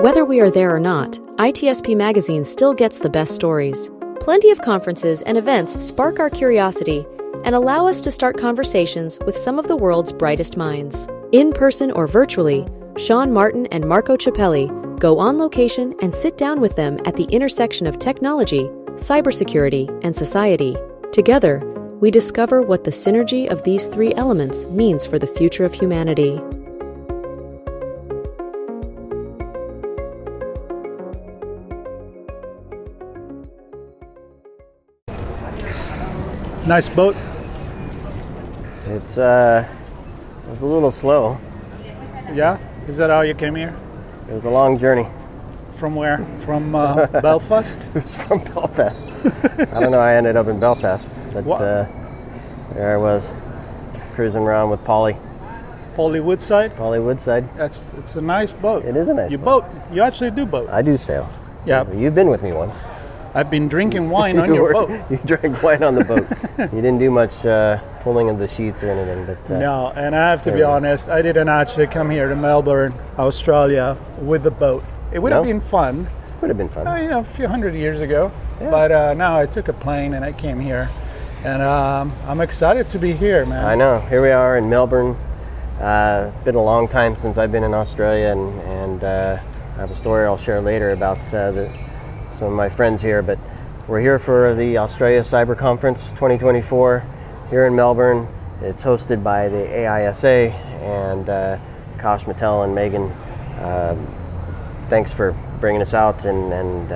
Whether we are there or not, ITSP Magazine still gets the best stories. Plenty of conferences and events spark our curiosity and allow us to start conversations with some of the world's brightest minds. In person or virtually, Sean Martin and Marco Ciappelli go on location and sit down with them at the intersection of technology, cybersecurity, and society. Together, we discover what the synergy of these three elements means for the future of humanity. Nice boat. It was a little slow. Yeah? Is that how you came here? It was a long journey. From where? From Belfast? It was from Belfast. I don't know, I ended up in Belfast, but there I was, cruising around with Polly. Polly Woodside? Polly Woodside. It's a nice boat. It is a nice boat. You boat. You actually do boat. I do sail. Yeah. You've been with me once. I've been drinking wine on your boat. You drank wine on the boat. You didn't do much pulling of the sheets or anything, but no. And I have to be honest, I didn't actually come here to Melbourne, Australia, with the boat. It would have been fun. Would have been fun. A few hundred years ago. Yeah. But now I took a plane and I came here, and I'm excited to be here, man. I know. Here we are in Melbourne. It's been a long time since I've been in Australia, and I have a story I'll share later about some of my friends here, but we're here for the Australia Cyber Conference 2024 here in Melbourne. It's hosted by the AISA and Akash Mattel and Megan. Thanks for bringing us out and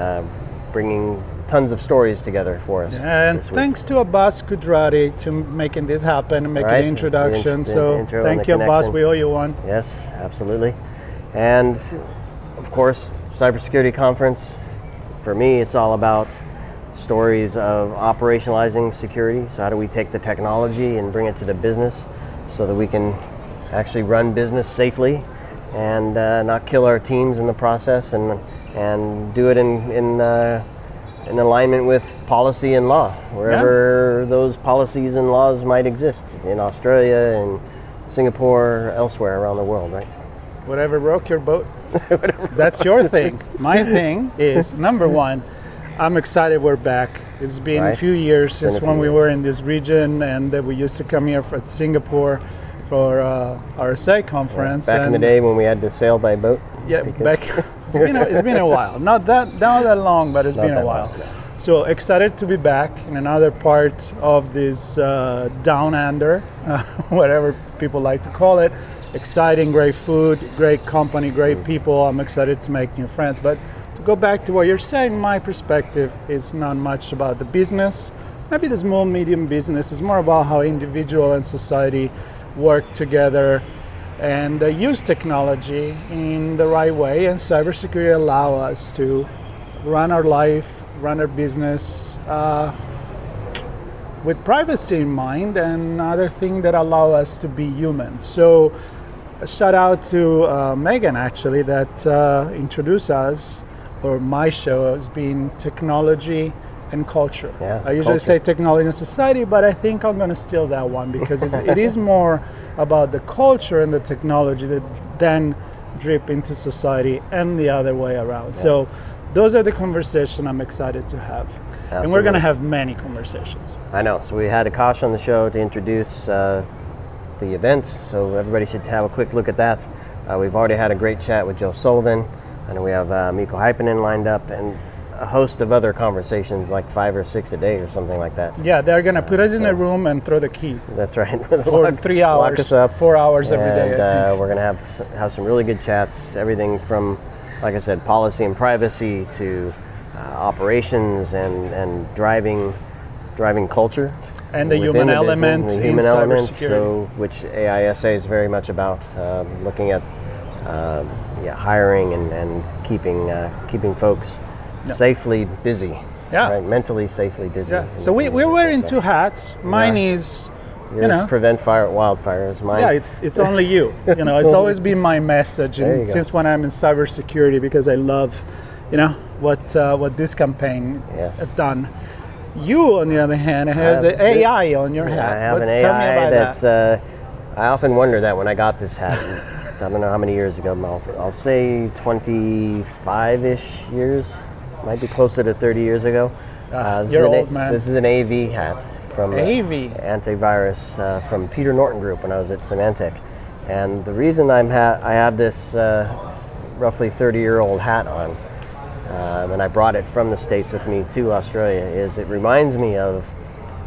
bringing tons of stories together for us. And thanks to Abbas Kudrati to making this happen and making the introduction. So thank you, Abbas. We owe you one. Yes, absolutely. And of course, Cybersecurity Conference. For me, it's all about stories of operationalizing security. So how do we take the technology and bring it to the business so that we can actually run business safely and not kill our teams in the process, and do it in alignment with policy and law, wherever those policies and laws might exist, in Australia and Singapore, elsewhere around the world, right? Whatever broke your boat, that's your thing. My thing is, number one, I'm excited we're back. It's been a few years since when we were in this region, and we used to come here from Singapore for RSA conference. Back in the day when we had to sail by boat. Yeah, back. It's been a while. Not that long, but it's been a while. So excited to be back in another part of this down under, whatever people like to call it. Exciting, great food, great company, great people. I'm excited to make new friends. But to go back to what you're saying, my perspective is not much about the business. Maybe the small, medium business is more about how individual and society work together and use technology in the right way. And cybersecurity allow us to run our life, run our business with privacy in mind, and other things that allow us to be human. So a shout out to Megan, actually, that introduced us, or my show, as being technology and culture. Yeah, I usually say technology and society, but I think I'm going to steal that one, because it is more about the culture and the technology that then drip into society and the other way around. Yeah. So those are the conversations I'm excited to have. Absolutely. And we're going to have many conversations. I know. So we had Akash on the show to introduce the event, so everybody should have a quick look at that. We've already had a great chat with Joe Sullivan, and we have Mikko Hyppinen lined up, and a host of other conversations, like 5 or 6 a day or something like that. Yeah, they're going to put us in a room and throw the key. That's right. For 3 hours, lock us up, 4 hours every day. And we're going to have some really good chats, everything from, like I said, policy and privacy to operations and driving culture. And the human element in cybersecurity. So, which AISA is very much about, looking at hiring and keeping folks safely busy. Yeah. Right? Mentally safely busy. Yeah. So we're wearing two hats. Mine is, yours prevent wildfires. Mine. Yeah, it's only you. It's always been my message, and since when I'm in cybersecurity, because I love, what this campaign has done. You, on the other hand, has an AI on your hat. I have an AI that I often wonder that when I got this hat. I don't know how many years ago, I'll say 25-ish years, might be closer to 30 years ago. You're old, man. This is an AV hat from AV antivirus from Peter Norton Group when I was at Symantec. And the reason I have this roughly 30-year-old hat on, and I brought it from the States with me to Australia, is it reminds me of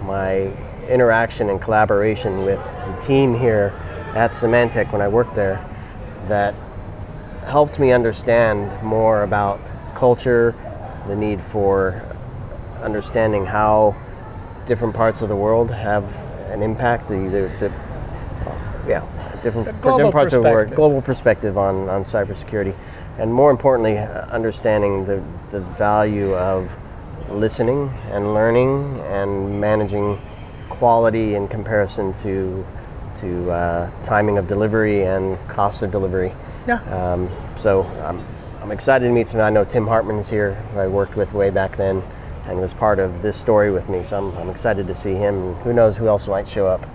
my interaction and collaboration with the team here at Symantec when I worked there, that helped me understand more about culture, the need for understanding how different parts of the world have an impact, different parts of the world, global perspective on cybersecurity, and more importantly, understanding the value of listening and learning and managing quality in comparison to timing of delivery and cost of delivery. Yeah. So I'm excited to meet some. I know Tim Hartman is here, who I worked with way back then, and was part of this story with me. So I'm excited to see him. And who knows who else might show up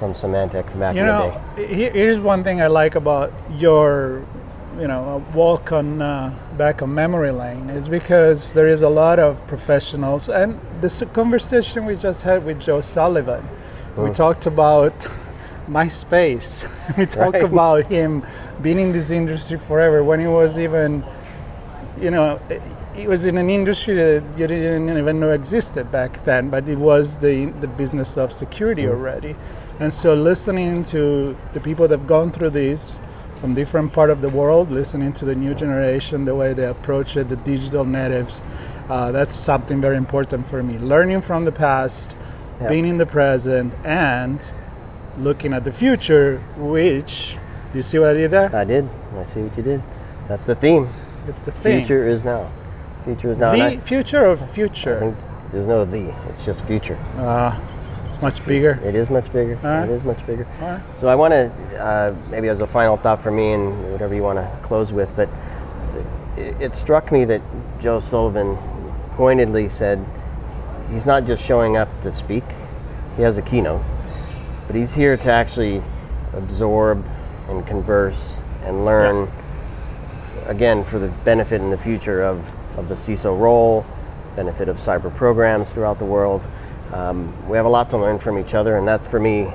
from Symantec back in the day. Here's one thing I like about your, walk on back on memory lane, is because there is a lot of professionals, and this conversation we just had with Joe Sullivan, we talked about MySpace. We talked about him being in this industry forever, when he was even, it was in an industry that you didn't even know existed back then, but it was the business of security already. And so listening to the people that have gone through this from different part of the world, listening to the new generation, the way they approach it, the digital natives, that's something very important for me. Learning from the past, being in the present, and looking at the future, which, do you see what I did there? I did. I see what you did. That's the theme. It's the theme. Future is now. Future is now. The future or future? I think there's no the. It's just future. It's much bigger. It is much bigger. Right. It is much bigger. Right. So I want to, maybe as a final thought for me, and whatever you want to close with, but it struck me that Joe Sullivan pointedly said he's not just showing up to speak. He has a keynote, but he's here to actually absorb and converse and learn, again, for the benefit in the future of the CISO role, benefit of cyber programs throughout the world. We have a lot to learn from each other, and that for me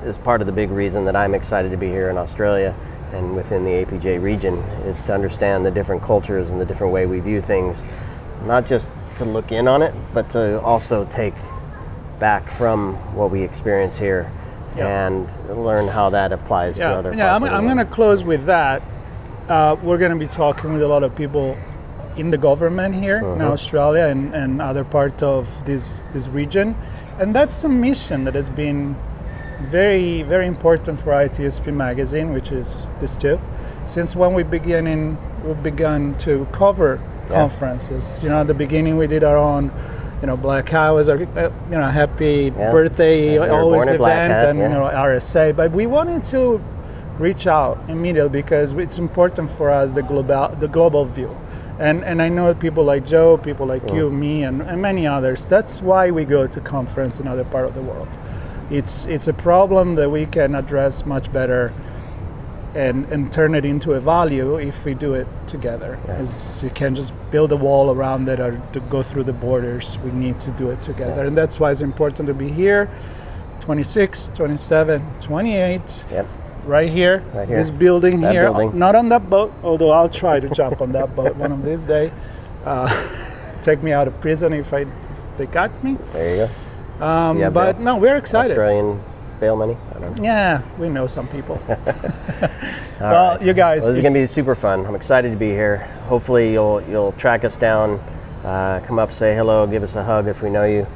is part of the big reason that I'm excited to be here in Australia and within the APJ region, is to understand the different cultures and the different way we view things, not just to look in on it, but to also take back from what we experience here and learn how that applies to other parts of the world. I'm going to close with that. We're going to be talking with a lot of people in the government here in Australia and other parts of this region, and that's a mission that has been very, very important for ITSP Magazine, which is this too. Since when we've begun to cover conferences. At the beginning we did our own, Black Hat was our, happy birthday always event, and RSA. But we wanted to reach out immediately because it's important for us, the global view. And I know people like Joe, people like you, me, and many others. That's why we go to conference in other part of the world. It's a problem that we can address much better and turn it into a value if we do it together. You can't just build a wall around it or to go through the borders. We need to do it together. And that's why it's important to be here, 26, 27, 28. Right here, this building here, not on that boat, although I'll try to jump on that boat one of these days. Take me out of prison if they got me. There you go. But no, we're excited. Australian bail money? I don't know. Yeah, we know some people. Well, you guys. Well, this is going to be super fun. I'm excited to be here. Hopefully you'll track us down, come up, say hello, give us a hug if we know you.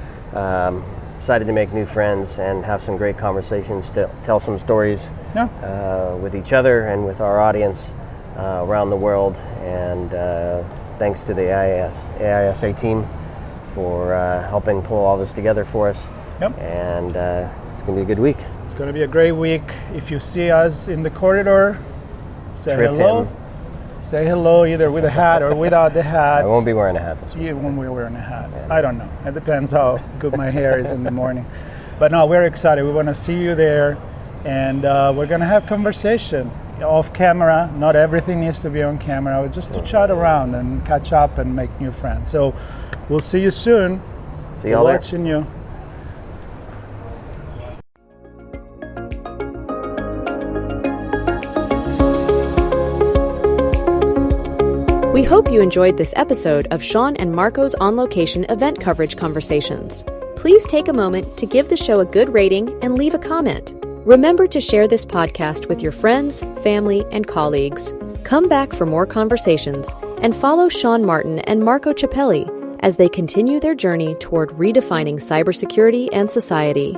Excited to make new friends and have some great conversations, tell some stories with each other and with our audience around the world. And thanks to the AISA team for helping pull all this together for us. And it's going to be a good week. It's going to be a great week. If you see us in the corridor, say hello. Say hello either with a hat or without the hat. I won't be wearing a hat this week. You won't be wearing a hat. I don't know. It depends how good my hair is in the morning. But no, we're excited. We want to see you there, and we're going to have conversation. off camera. Not everything needs to be on camera, but just to chat around and catch up and make new friends. So we'll see you soon. See y'all there. Watching you. We hope you enjoyed this episode of Sean and Marco's on-location event coverage conversations. Please take a moment to give the show a good rating and leave a comment. Remember to share this podcast with your friends, family, and colleagues. Come back for more conversations and follow Sean Martin and Marco Ciappelli as they continue their journey toward redefining cybersecurity and society.